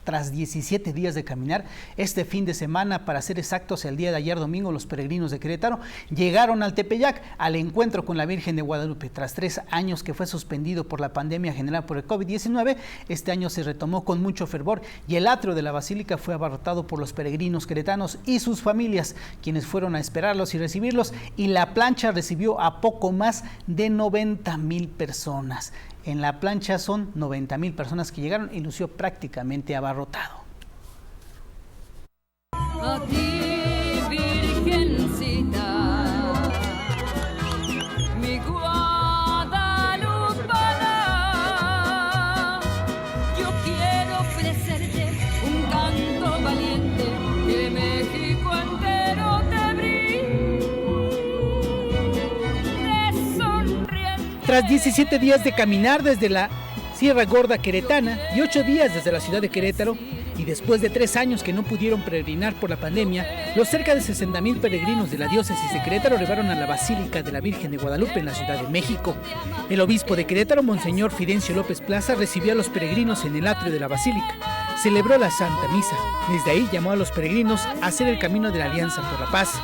Tras 17 días de caminar, este fin de semana, para ser exactos, el día de ayer domingo, los peregrinos de Querétaro llegaron al Tepeyac, al encuentro con la Virgen de Guadalupe. Tras 3 años que fue suspendido por la pandemia generada por el COVID-19, este año se retomó con mucho fervor y el atrio de la Basílica fue abarrotado por los peregrinos queretanos y sus familias, quienes fueron a esperarlos y recibirlos, y la plancha recibió a poco más de 90,000 personas. En la plancha son 90,000 personas que llegaron y lució prácticamente abarrotado. A ti, Virgencita, mi Guadalupana, yo quiero ofrecerte un canto valiente que México entero te brinde sonriente. Tras 17 días de caminar desde la Sierra Gorda queretana y 8 días desde la ciudad de Querétaro, y después de 3 años que no pudieron peregrinar por la pandemia, los cerca de 60,000 peregrinos de la diócesis de Querétaro arribaron a la Basílica de la Virgen de Guadalupe en la Ciudad de México. El obispo de Querétaro, Monseñor Fidencio López Plaza, recibió a los peregrinos en el atrio de la Basílica. Celebró la Santa Misa. Desde ahí llamó a los peregrinos a hacer el camino de la Alianza por la Paz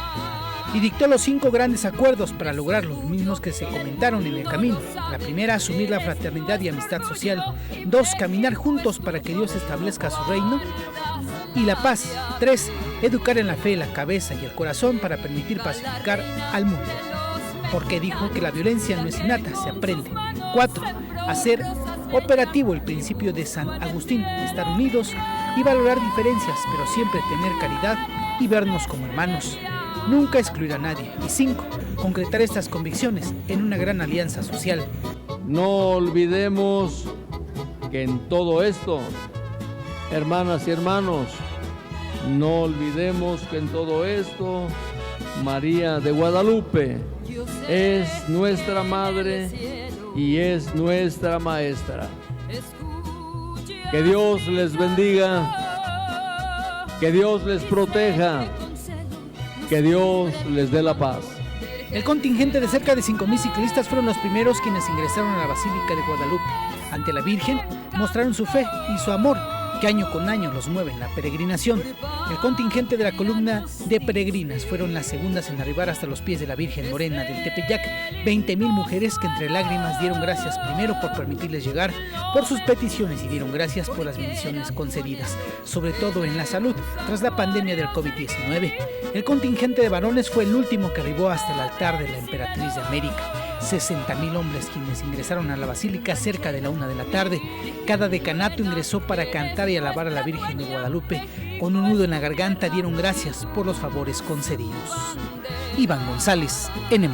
y dictó los 5 grandes acuerdos para lograr los mismos que se comentaron en el camino. La primera, asumir la fraternidad y amistad social. 2, caminar juntos para que Dios establezca su reino y la paz. 3, educar en la fe, la cabeza y el corazón para permitir pacificar al mundo, porque dijo que la violencia no es innata, se aprende. 4, hacer operativo el principio de San Agustín, estar unidos y valorar diferencias, pero siempre tener caridad y vernos como hermanos. Nunca excluir a nadie. Y 5, concretar estas convicciones en una gran alianza social. No olvidemos que en todo esto, hermanas y hermanos, no olvidemos que en todo esto, María de Guadalupe es nuestra madre y es nuestra maestra. Que Dios les bendiga, que Dios les proteja, que Dios les dé la paz. El contingente de cerca de 5,000 ciclistas fueron los primeros quienes ingresaron a la Basílica de Guadalupe. Ante la Virgen mostraron su fe y su amor, que año con año los mueve en la peregrinación. El contingente de la columna de peregrinas fueron las segundas en arribar hasta los pies de la Virgen Morena del Tepeyac. 20,000 mujeres que entre lágrimas dieron gracias primero por permitirles llegar, por sus peticiones, y dieron gracias por las bendiciones concedidas, sobre todo en la salud, tras la pandemia del COVID-19. El contingente de varones fue el último que arribó hasta el altar de la Emperatriz de América. 60,000 hombres quienes ingresaron a la Basílica cerca de la 1 de la tarde. Cada decanato ingresó para cantar y alabar a la Virgen de Guadalupe. Con un nudo en la garganta dieron gracias por los favores concedidos. Iván González, N+.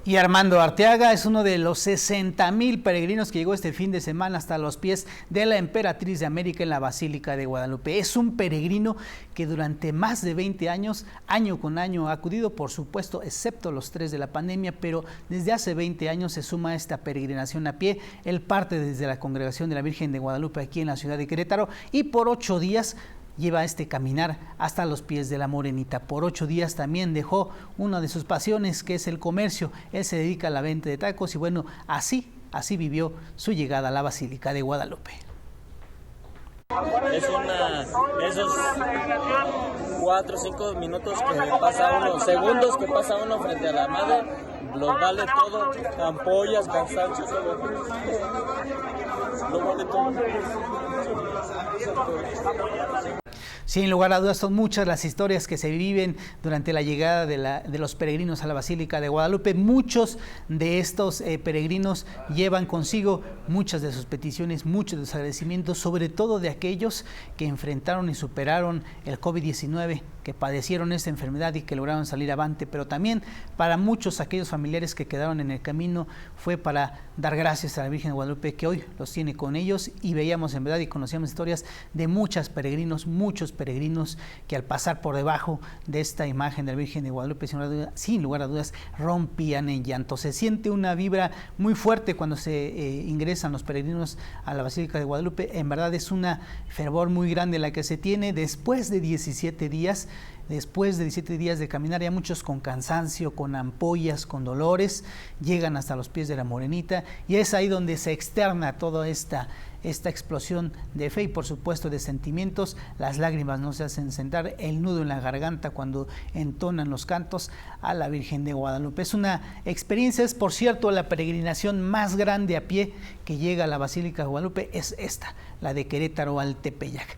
Y Armando Arteaga es uno de los 60,000 peregrinos que llegó este fin de semana hasta los pies de la Emperatriz de América en la Basílica de Guadalupe. Es un peregrino que durante más de 20 años, año con año, ha acudido, por supuesto, excepto los 3 de la pandemia, pero desde hace 20 años se suma a esta peregrinación a pie. Él parte desde la Congregación de la Virgen de Guadalupe aquí en la ciudad de Querétaro y por 8 días lleva este caminar hasta los pies de la Morenita. Por 8 días también dejó una de sus pasiones, que es el comercio. Él se dedica a la venta de tacos y bueno, así vivió su llegada a la Basílica de Guadalupe. Es esos 4 o 5 minutos que pasa uno, segundos que pasa uno frente a la madre, los vale todo, ampollas, cansancio, lo vale todo. Sin lugar a dudas son muchas las historias que se viven durante la llegada de los peregrinos a la Basílica de Guadalupe. Muchos de estos peregrinos llevan consigo muchas de sus peticiones, muchos de sus agradecimientos, sobre todo de aquellos que enfrentaron y superaron el COVID-19, que padecieron esta enfermedad y que lograron salir avante, pero también para muchos aquellos familiares que quedaron en el camino fue para dar gracias a la Virgen de Guadalupe, que hoy los tiene con ellos. Y veíamos en verdad y conocíamos historias de muchos peregrinos que al pasar por debajo de esta imagen de la Virgen de Guadalupe, sin lugar a dudas, rompían en llanto. Se siente una vibra muy fuerte cuando se ingresan los peregrinos a la Basílica de Guadalupe. En verdad es una fervor muy grande la que se tiene después de 17 días después de 17 días de caminar, ya muchos con cansancio, con ampollas, con dolores, llegan hasta los pies de la Morenita, y es ahí donde se externa toda esta explosión de fe y por supuesto de sentimientos. Las lágrimas no se hacen sentar, el nudo en la garganta cuando entonan los cantos a la Virgen de Guadalupe. Es una experiencia, es por cierto la peregrinación más grande a pie que llega a la Basílica de Guadalupe, es esta, la de Querétaro al Tepeyac.